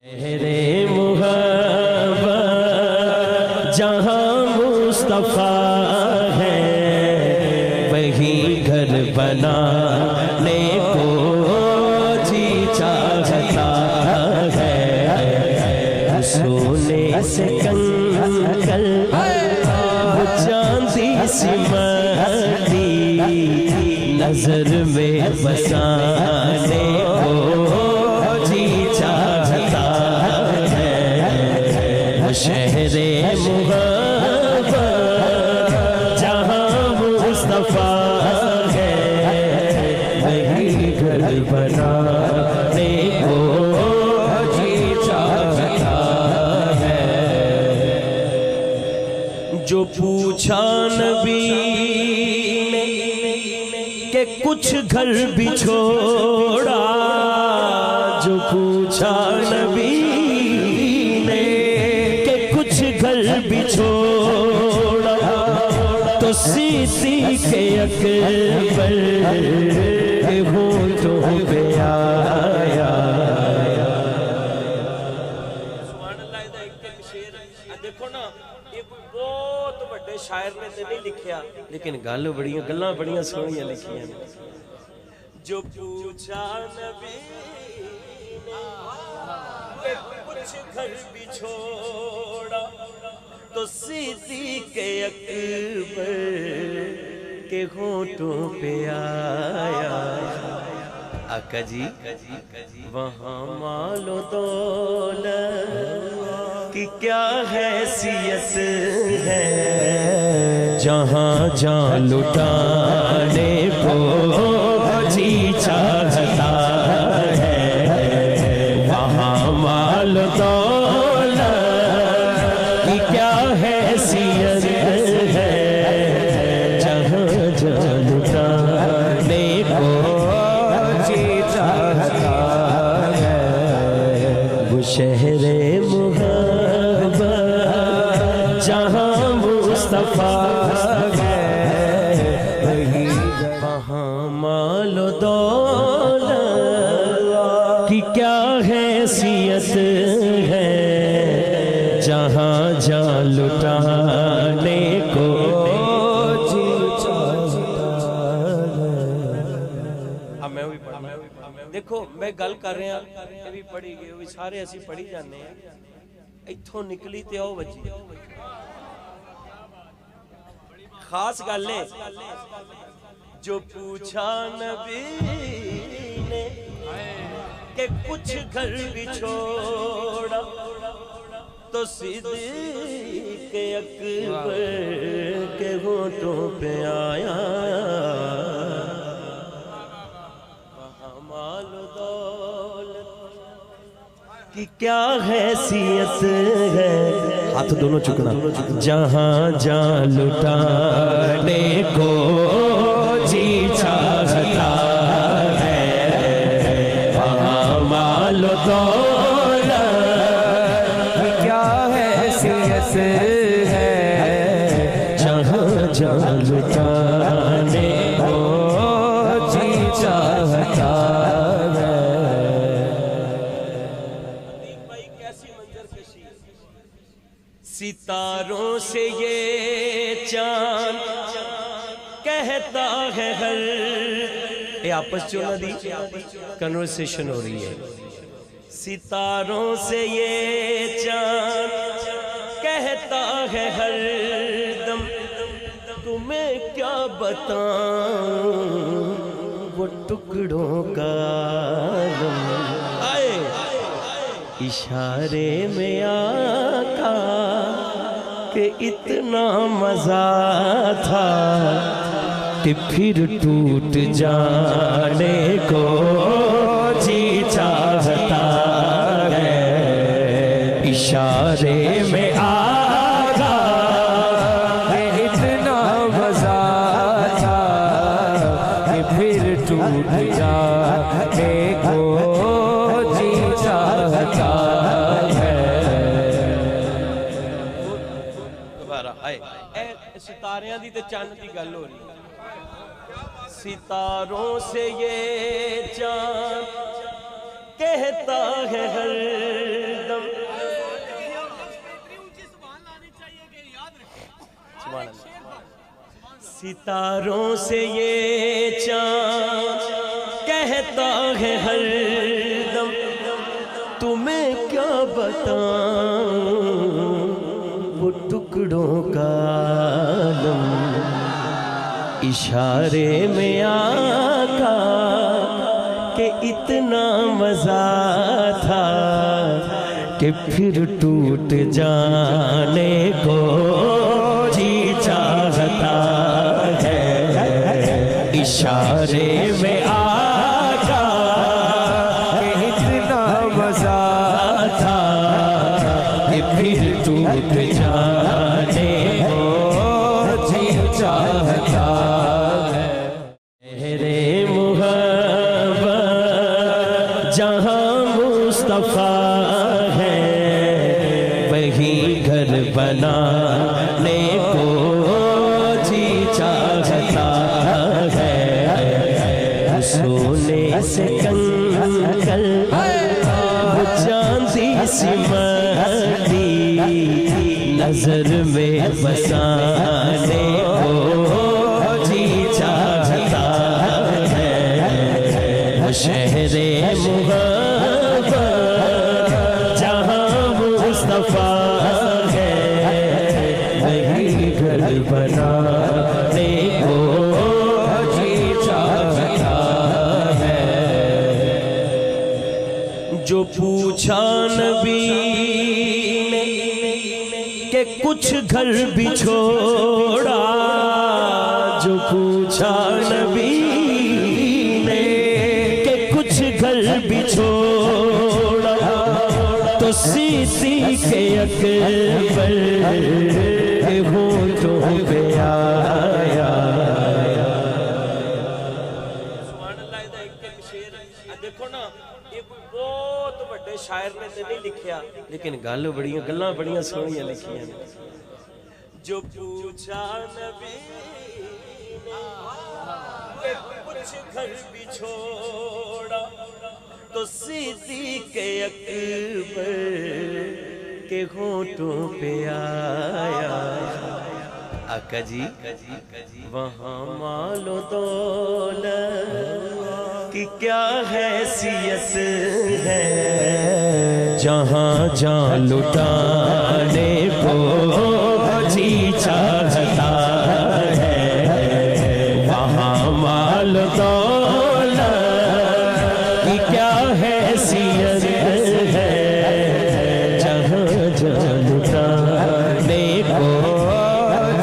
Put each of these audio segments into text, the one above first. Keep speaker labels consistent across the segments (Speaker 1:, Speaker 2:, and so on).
Speaker 1: میرے محبت جہاں مصطفیٰ ہے وہی گھر بنانے کو جی چاہتا ہے سونے سے کنکل وہ چاندی سی مٹی نظر میں بسانے کو جی چاہتا ہے شہر محبت جہاں مصطفیٰ ہے وہی گھر بنانے کو جی چاہتا ہے جو پوچھا نبی نے کہ کچھ گھر بھی چھوڑا جو پوچھا نبی نے کہ کچھ گھر بھی چھوڑا تو صدیق اکبر کے ہونٹوں پہ آیا
Speaker 2: سبحان اللہ دا ایک شعر دیکھو نا یہ بہت بڑے شاعر نے تے نہیں لکھیا لیکن گلاں بڑیاں سونیاں لکھیاں جو پوچھا نبی کہ کچھ گھر بھی چھوڑا تو صدیق اکبر کے ہونٹوں پہ آیا آقا جی وہاں مال و دولت کی کیا حیثیت ہے جہاں جان لٹانے کو جی چاہتا ہے وہاں مال و دولت کی کیا حیثیت ہے جہاں جان لٹانے کو جی چاہتا ہے وہ شہر محبت جہاں مصطفیٰ ہے وہاں مال و دولت کی کیا حیثیت ہے جہاں جان لٹانے کو جی چاہتا ہے اب میں بھی پڑھنا دیکھو میں گل کر رہا یہ بھی پڑھی گئی وہ سارے اسی پڑھی جانے ہیں ایتھوں نکلی تے او وجی خاص گل ہے جو پوچھا نبی نے کہ کچھ گھر بھی چھوڑا تو صدیق اکبر کے ہونٹوں پہ آیا وہاں مال و دولت کی کیا حیثیت ہے ہاتھ دونوں چکنا جہاں جان لٹانے کو جی چاہتا ہے وہاں مال و دولت کیا حیثیت ہے جہاں جان لٹانے کو جی چاہتا ہے ستاروں سے یہ چاند کہتا ہے ہر یہ آپس چونا دی کنورسیشن ہو رہی ہے ستاروں سے یہ چاند کہتا ہے ہر دم تمہیں کیا بتاؤں وہ ٹکڑوں کا عالم آئے اشارے میں آقا کہ اتنا مزہ تھا کہ پھر ٹوٹ جانے کو جی چاہتا ہے اشارے میں آقا کہ اتنا مزہ تھا کہ پھر ٹوٹ جانے کو جی چاہتا ہے ستاریاں دی تے چاند دی گل ہو رہی ستاروں سے یہ چاند کہتا ہے ہر
Speaker 1: ستاروں سے یہ چاند کہتا ہے ہر دم تمہیں کیا بتاؤں وہ ٹکڑوں کا عالم اشارے میں آقا کہ اتنا مزہ تھا کہ پھر ٹوٹ جانے کو جی چاہتا ہے اشارے میں آقا کہ اتنا مزہ تھا کہ پھر ٹوٹ جانے کو جی چاہتا ہے میرے محبت جہاں مصطفیٰ ہے وہی گھر بنانے کو جی چاہتا ہے سونے سے کنکر وہ چاندی سی مٹی نظر میں بسانے کو جی چاہتا ہے وہ شہر محبت جہاں مصطفیٰ ہے وہی گھر بنانے کو جی چاہتا ہے جو پوچھا نبی نے کہ کچھ گھر بھی چھوڑا جو پوچھا نبی نے کہ کچھ گھر بھی چھوڑا تو صدیق اکبر کے ہونٹوں پہ آیا سبحان اللہ دا ایک شعر دیکھو نا یہ کوئی بہت بڑے شاعر نے تے نہیں لکھیا لیکن گلاں بڑیاں سونیاں لکھیاں جو پوچھا نبی کہ کچھ گھر بھی چھوڑا تو صدیق اکبر کے ہونٹوں پہ آیا آقا جی وہاں مال و دولت کی کیا حیثیت ہے جہاں جان لٹانے کو جی چاہتا ہے وہاں مال و دولت کی کیا حیثیت ہے جہاں جان لٹانے کو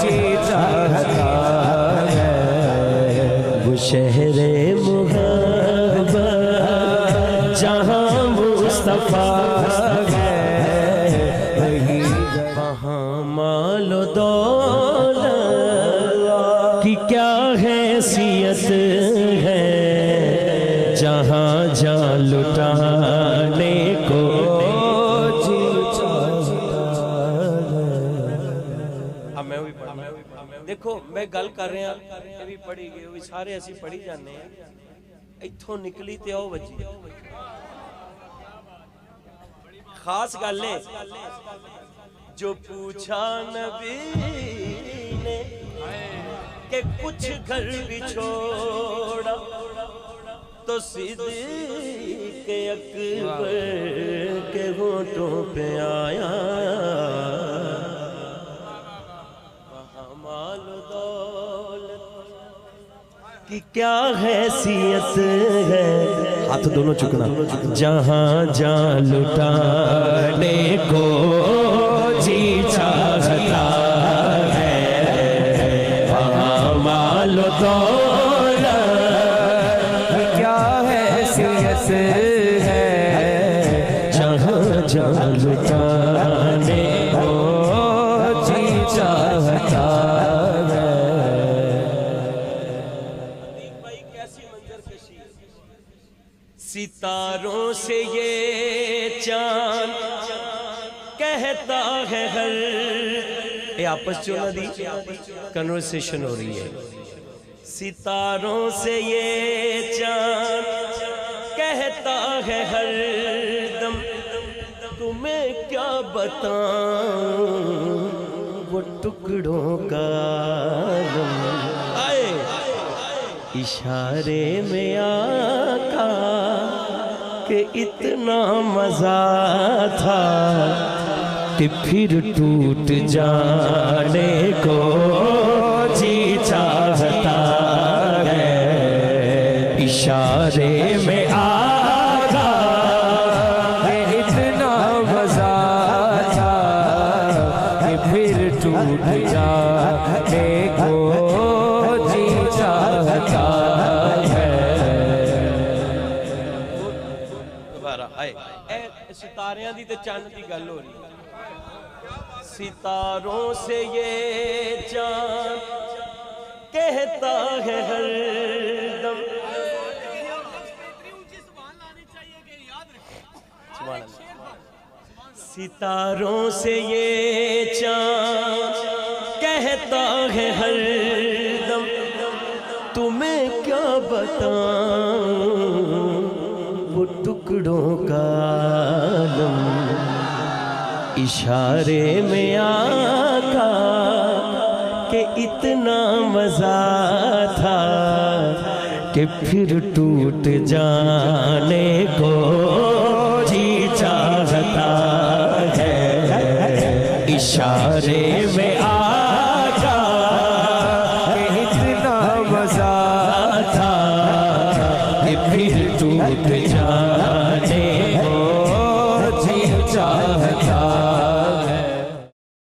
Speaker 1: جی چاہتا ہے وہ شہر محبت جہاں مصطفیٰ ہے وہاں مال و دولت کی کیا حیثیت ہے جہاں جان لٹانے کو جی چاہتا ہے اب میں بھی پڑھا دیکھو میں گل کر رہا یہ بھی پڑھی گئی وہ سارے اسی پڑھی جانے ہیں ایتھوں نکلی تے آؤ بچی خاص گل ہے جو پوچھا نبی نے کہ کچھ گھر بھی چھوڑا تو صدیق اکبر کے ہونٹوں پہ آیا وہاں مال و دولت کی کیا حیثیت ہے ہاتھ دونوں چکنا جہاں جان لٹانے کو جی چاہتا ہے وہاں مال و دولت کی کیا حیثیت ہے جہاں جان لٹانے کو جی چاہتا ہے ستاروں سے یہ چاند کہتا ہے ہر یہ آپس چونا دی کنورسیشن ہو رہی ہے ستاروں سے یہ چاند کہتا ہے ہر دم تمہیں کیا بتاؤں وہ ٹکڑوں کا عالم
Speaker 2: اشارے میں آقا کہ اتنا مزہ تھا کہ پھر ٹوٹ جانے کو جی چاہتا ہے اشارے میں آقا کہ اتنا مزہ تھا کہ پھر ٹوٹ جانے کو جی چاہتا ہے ستاریاں دی تے چاند دی گل ہو رہی ہے ستاروں سے یہ چاند کہتا ہے ہر دم ستاروں سے یہ چاند کہتا ہے ہر دم تمہیں کیا بتاؤں وہ ٹکڑوں کا عالم اشارے میں آقا کہ اتنا مزہ تھا کہ پھر ٹوٹ جانے کو جی چاہتا ہے اشارے میں آقا کہ اتنا مزہ تھا کہ پھر ٹوٹ جانے